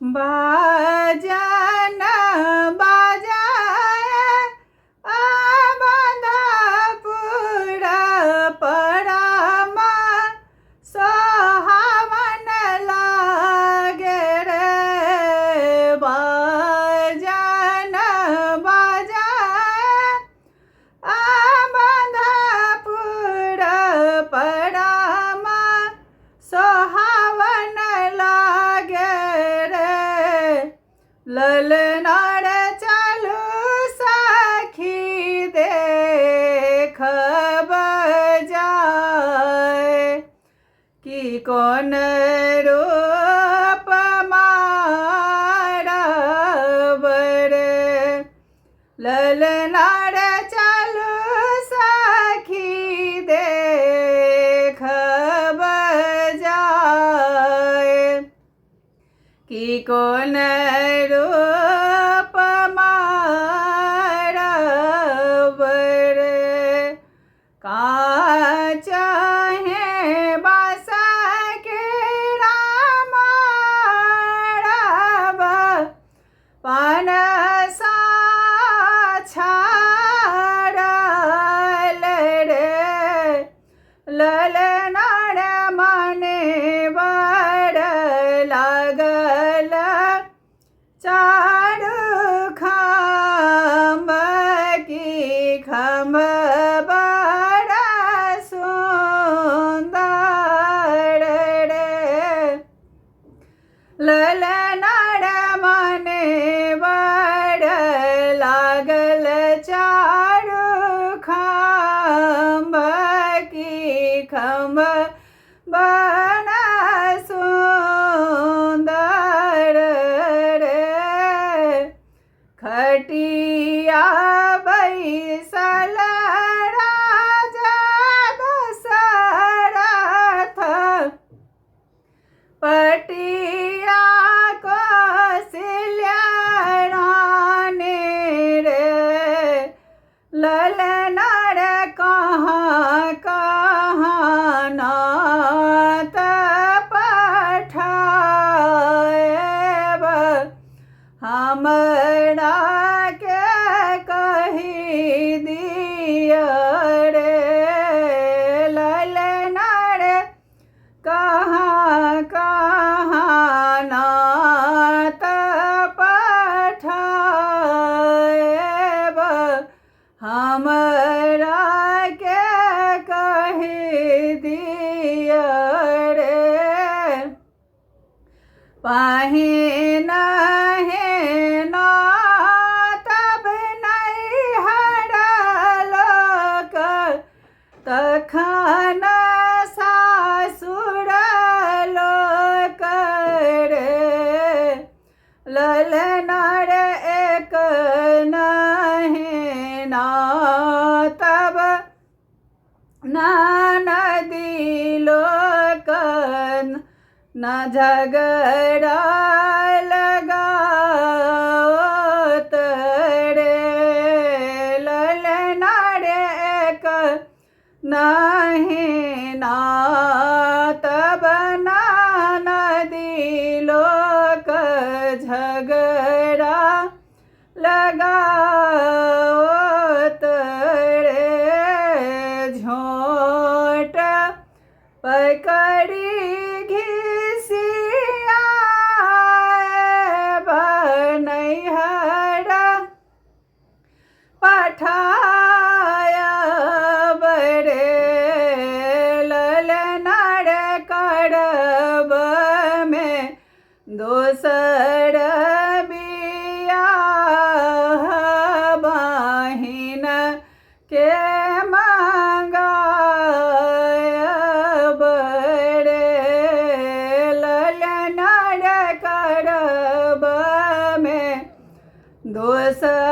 बाजन बाजाए आबंधपुर परमा सोहावन लागे रे बाजन बाजाए आबंधपुर परमा सोहावन लागे रे ललनार चालू सखी देखब जाए कि कौन रूप मारब रे ललनार चालू सखी देखब जाए कि कौन रूप मारब रे काँच है बाँस के मारब पनसा छाड़ल रे ललनार मने बड़ लागल चारू खम्भ की खम्भ बड़ सुंदर रे ललनार मने बड़ लागल चारू खम्भ की खम्भ बड़ सुंदर रे खटिया बैसल राजा दशरथ पटिया कौशल्या रानी रे ललनार कहाँ कहाँ नात पठाएब हमरा के कही दिया रे ललनार कहाँ कहाँ नात पठाएब हमरा के कही दिया रे पहिन है ना तब नहीं हरलोक तखन सासुर लोक रे ललनार एक नहीं ना तब नदी लोक न झगड़ा लगाओत रे ललनार एक नहीं ना तब नदी लोक झगड़ा लगाओत रे झोट पकड़ी पठायब रे ललनार करब में दोसर बियाह बहिन के मंगायब रे ललनार करब में दोसर